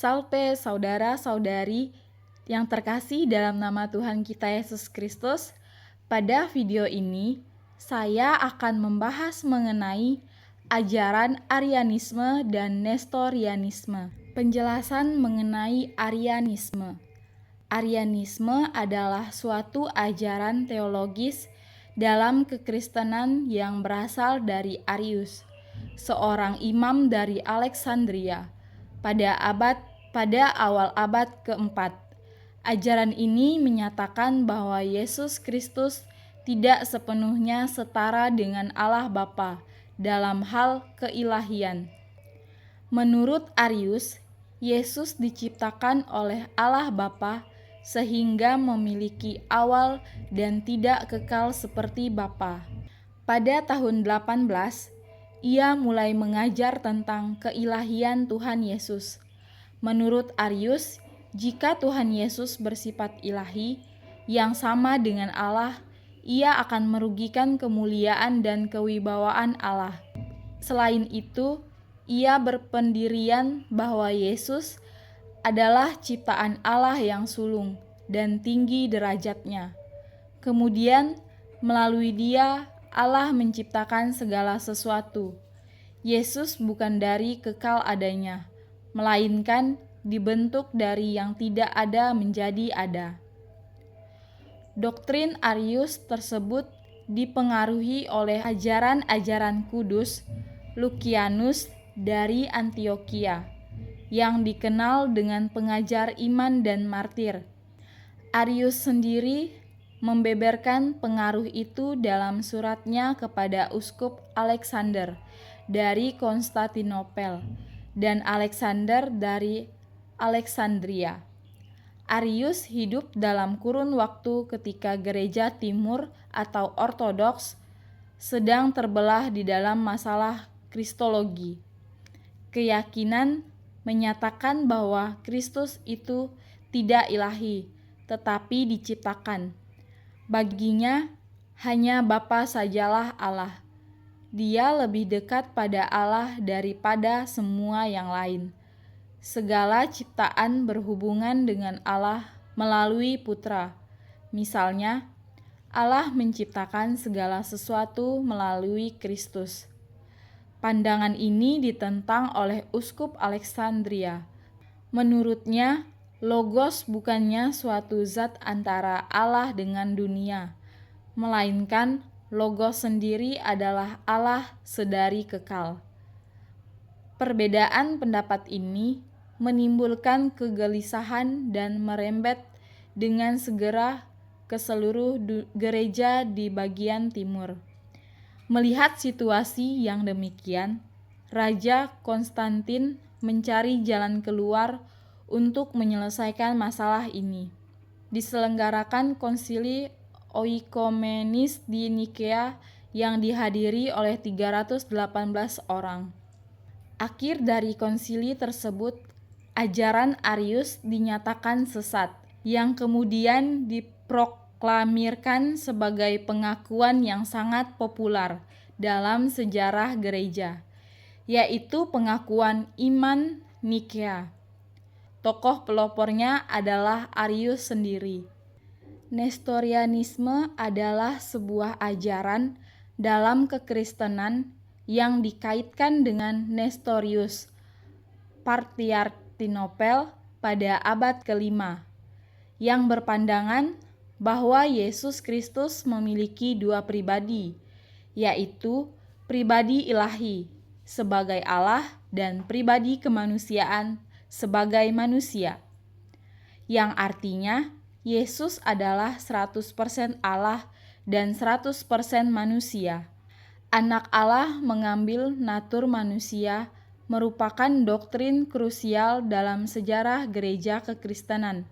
Salve saudara-saudari yang terkasih dalam nama Tuhan kita Yesus Kristus. Pada video ini, saya akan membahas mengenai ajaran Arianisme dan Nestorianisme. Penjelasan mengenai Arianisme. Arianisme adalah suatu ajaran teologis dalam kekristenan yang berasal dari Arius, seorang imam dari Alexandria, pada awal abad keempat. Ajaran ini menyatakan bahwa Yesus Kristus tidak sepenuhnya setara dengan Allah Bapa dalam hal keilahian. Menurut Arius, Yesus diciptakan oleh Allah Bapa sehingga memiliki awal dan tidak kekal seperti Bapa. Pada tahun 18, ia mulai mengajar tentang keilahian Tuhan Yesus. Menurut Arius, jika Tuhan Yesus bersifat ilahi yang sama dengan Allah, ia akan merugikan kemuliaan dan kewibawaan Allah. Selain itu, ia berpendirian bahwa Yesus adalah ciptaan Allah yang sulung dan tinggi derajatnya. Kemudian, melalui Dia, Allah menciptakan segala sesuatu. Yesus bukan dari kekal adanya, melainkan dibentuk dari yang tidak ada menjadi ada. Doktrin Arius tersebut dipengaruhi oleh ajaran-ajaran kudus Lukianus dari Antiokhia, yang dikenal dengan pengajar iman dan martir. Arius sendiri membeberkan pengaruh itu dalam suratnya kepada Uskup Alexander dari Konstantinopel dan Alexander dari Alexandria. Arius hidup dalam kurun waktu ketika gereja timur atau ortodoks sedang terbelah di dalam masalah kristologi. Keyakinan menyatakan bahwa Kristus itu tidak ilahi, tetapi diciptakan. Baginya, hanya Bapa sajalah Allah. Dia lebih dekat pada Allah daripada semua yang lain. Segala ciptaan berhubungan dengan Allah melalui Putra. Misalnya, Allah menciptakan segala sesuatu melalui Kristus. Pandangan ini ditentang oleh Uskup Alexandria. Menurutnya, Logos bukannya suatu zat antara Allah dengan dunia, melainkan Logos sendiri adalah Allah sedari kekal. Perbedaan pendapat ini menimbulkan kegelisahan dan merembet dengan segera ke seluruh gereja di bagian timur. Melihat situasi yang demikian, Raja Konstantin mencari jalan keluar untuk menyelesaikan masalah ini. Diselenggarakan konsili oikomenis di Nikea yang dihadiri oleh 318 orang. Akhir dari konsili tersebut, ajaran Arius dinyatakan sesat, yang kemudian diproklamirkan sebagai pengakuan yang sangat populer dalam sejarah gereja, yaitu pengakuan iman Nikea. Tokoh pelopornya adalah Arius sendiri. Nestorianisme adalah sebuah ajaran dalam kekristenan yang dikaitkan dengan Nestorius, Patriartinopel pada abad ke-5, yang berpandangan bahwa Yesus Kristus memiliki dua pribadi, yaitu pribadi ilahi sebagai Allah dan pribadi kemanusiaan sebagai manusia, yang artinya Yesus adalah 100% Allah dan 100% manusia. Anak Allah mengambil natur manusia merupakan doktrin krusial dalam sejarah gereja kekristenan.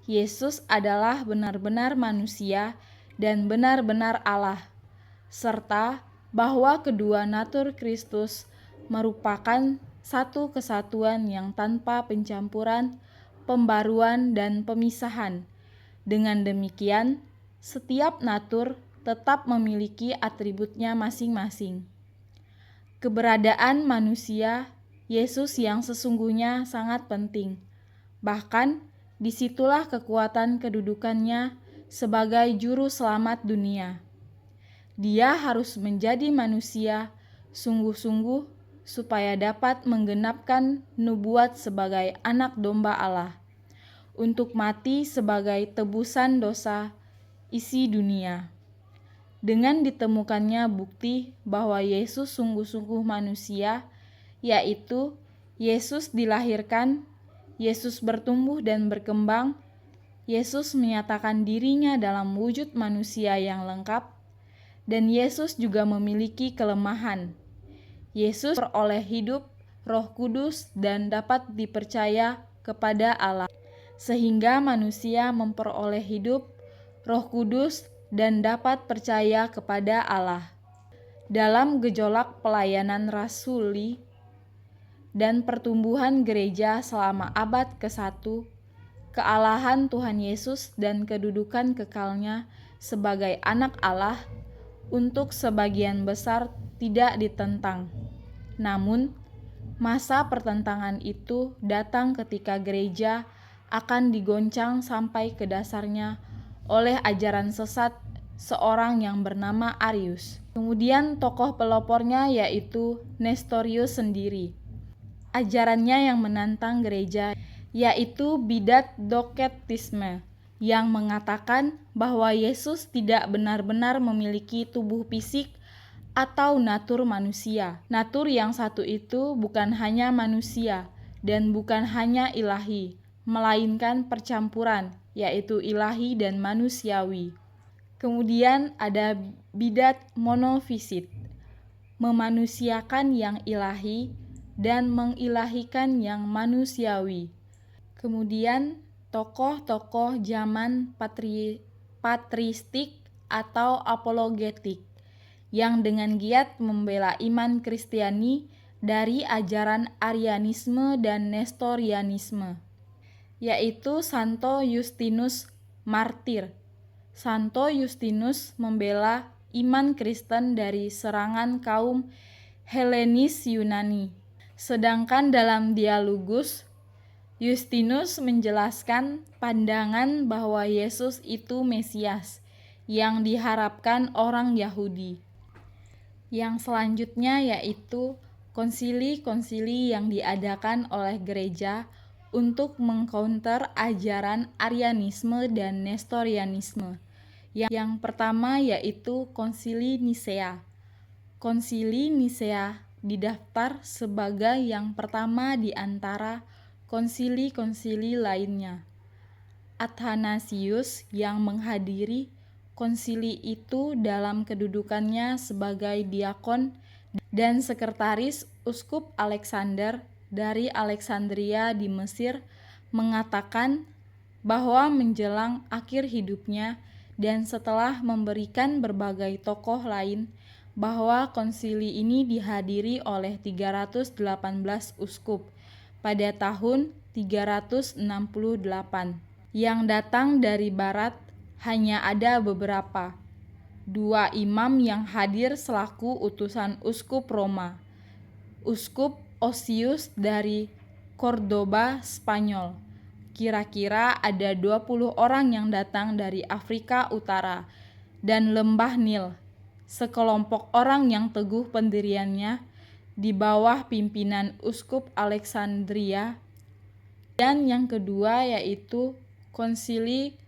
Yesus adalah benar-benar manusia dan benar-benar Allah, serta bahwa kedua natur Kristus merupakan satu kesatuan yang tanpa pencampuran, pembaruan, dan pemisahan. Dengan demikian, setiap natur tetap memiliki atributnya masing-masing. Keberadaan manusia Yesus yang sesungguhnya sangat penting. Bahkan, disitulah kekuatan kedudukannya sebagai juru selamat dunia. Dia harus menjadi manusia sungguh-sungguh supaya dapat menggenapkan nubuat sebagai anak domba Allah, untuk mati sebagai tebusan dosa isi dunia. Dengan ditemukannya bukti bahwa Yesus sungguh-sungguh manusia, yaitu Yesus dilahirkan, Yesus bertumbuh dan berkembang, Yesus menyatakan dirinya dalam wujud manusia yang lengkap, dan Yesus juga memiliki kelemahan. Yesus beroleh hidup, Roh Kudus, dan dapat dipercaya kepada Allah, sehingga manusia memperoleh hidup, Roh Kudus, dan dapat percaya kepada Allah. Dalam gejolak pelayanan rasuli dan pertumbuhan gereja selama abad ke-1, kealahan Tuhan Yesus dan kedudukan kekalnya sebagai anak Allah untuk sebagian besar tidak ditentang. Namun, masa pertentangan itu datang ketika gereja akan digoncang sampai ke dasarnya oleh ajaran sesat seorang yang bernama Arius. Kemudian tokoh pelopornya yaitu Nestorius sendiri. Ajarannya yang menantang gereja yaitu bidat doketisme, yang mengatakan bahwa Yesus tidak benar-benar memiliki tubuh fisik atau natur manusia. Natur yang satu itu bukan hanya manusia dan bukan hanya ilahi, melainkan percampuran, yaitu ilahi dan manusiawi. Kemudian ada bidat monofisit, memanusiakan yang ilahi dan mengilahikan yang manusiawi. Kemudian tokoh-tokoh zaman patristik atau apologetik, yang dengan giat membela iman Kristiani dari ajaran Arianisme dan Nestorianisme, yaitu Santo Justinus Martir. Santo Justinus membela iman Kristen dari serangan kaum Helenis Yunani. Sedangkan dalam Dialogus, Justinus menjelaskan pandangan bahwa Yesus itu Mesias yang diharapkan orang Yahudi. Yang selanjutnya yaitu konsili-konsili yang diadakan oleh gereja untuk mengcounter ajaran Arianisme dan Nestorianisme. Yang pertama yaitu Konsili Nisea. Konsili Nisea didaftar sebagai yang pertama di antara konsili-konsili lainnya. Athanasius yang menghadiri konsili itu dalam kedudukannya sebagai diakon dan sekretaris Uskup Alexander dari Alexandria di Mesir mengatakan bahwa menjelang akhir hidupnya dan setelah memberikan berbagai tokoh lain, bahwa konsili ini dihadiri oleh 318 uskup pada tahun 368. Yang datang dari barat hanya ada beberapa. 2 imam yang hadir selaku utusan uskup Roma. Uskup Osius dari Cordoba, Spanyol. Kira-kira ada 20 orang yang datang dari Afrika Utara dan Lembah Nil. Sekelompok orang yang teguh pendiriannya di bawah pimpinan Uskup Alexandria. Dan yang kedua yaitu Konsili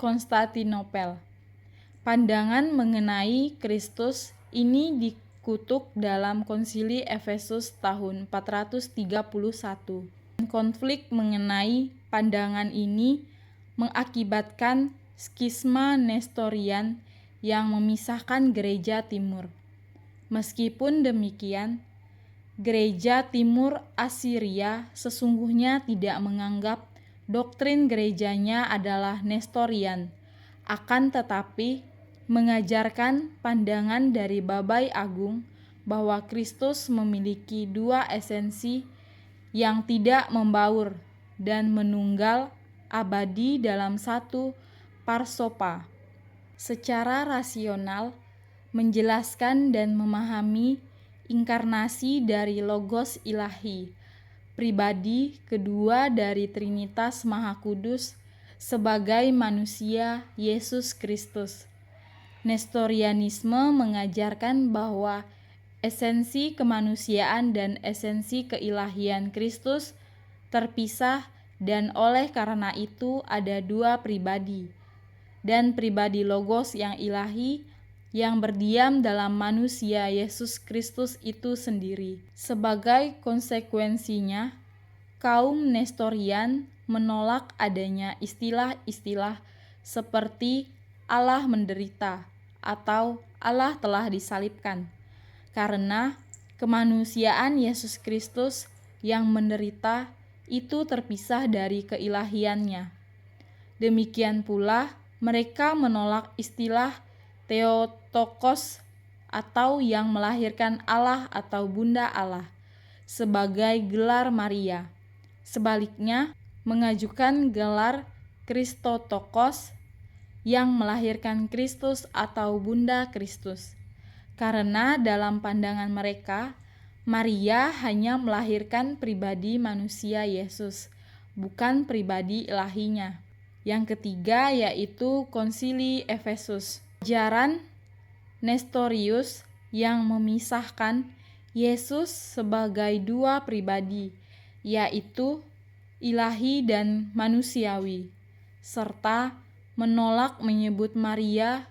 Konstantinopel. Pandangan mengenai Kristus ini dikutuk dalam Konsili Efesus tahun 431. Konflik mengenai pandangan ini mengakibatkan skisma Nestorian yang memisahkan gereja timur. Meskipun demikian, gereja timur Asiria sesungguhnya tidak menganggap doktrin gerejanya adalah Nestorian, akan tetapi mengajarkan pandangan dari Babai Agung bahwa Kristus memiliki 2 esensi yang tidak membaur dan menunggal abadi dalam 1 parsopa. Secara rasional, menjelaskan dan memahami inkarnasi dari Logos Ilahi, pribadi kedua dari Trinitas Maha Kudus sebagai manusia Yesus Kristus. Nestorianisme mengajarkan bahwa esensi kemanusiaan dan esensi keilahian Kristus terpisah, dan oleh karena itu ada dua pribadi, dan pribadi Logos yang ilahi yang berdiam dalam manusia Yesus Kristus itu sendiri. Sebagai konsekuensinya, kaum Nestorian menolak adanya istilah-istilah seperti Allah menderita atau Allah telah disalibkan, karena kemanusiaan Yesus Kristus yang menderita itu terpisah dari keilahiannya. Demikian pula mereka menolak istilah Theotokos atau yang melahirkan Allah atau Bunda Allah sebagai gelar Maria. Sebaliknya, mengajukan gelar Christotokos yang melahirkan Kristus atau Bunda Kristus. Karena dalam pandangan mereka, Maria hanya melahirkan pribadi manusia Yesus, bukan pribadi ilahinya. Yang ketiga yaitu Konsili Efesus. Ajaran Nestorius yang memisahkan Yesus sebagai dua pribadi, yaitu ilahi dan manusiawi, serta menolak menyebut Maria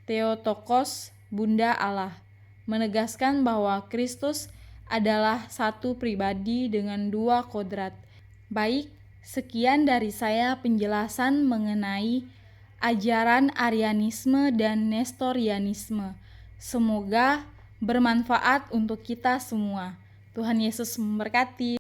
Theotokos, Bunda Allah, menegaskan bahwa Kristus adalah satu pribadi dengan dua kodrat. Baik, sekian dari saya penjelasan mengenai ajaran Arianisme dan Nestorianisme. Semoga bermanfaat untuk kita semua. Tuhan Yesus memberkati.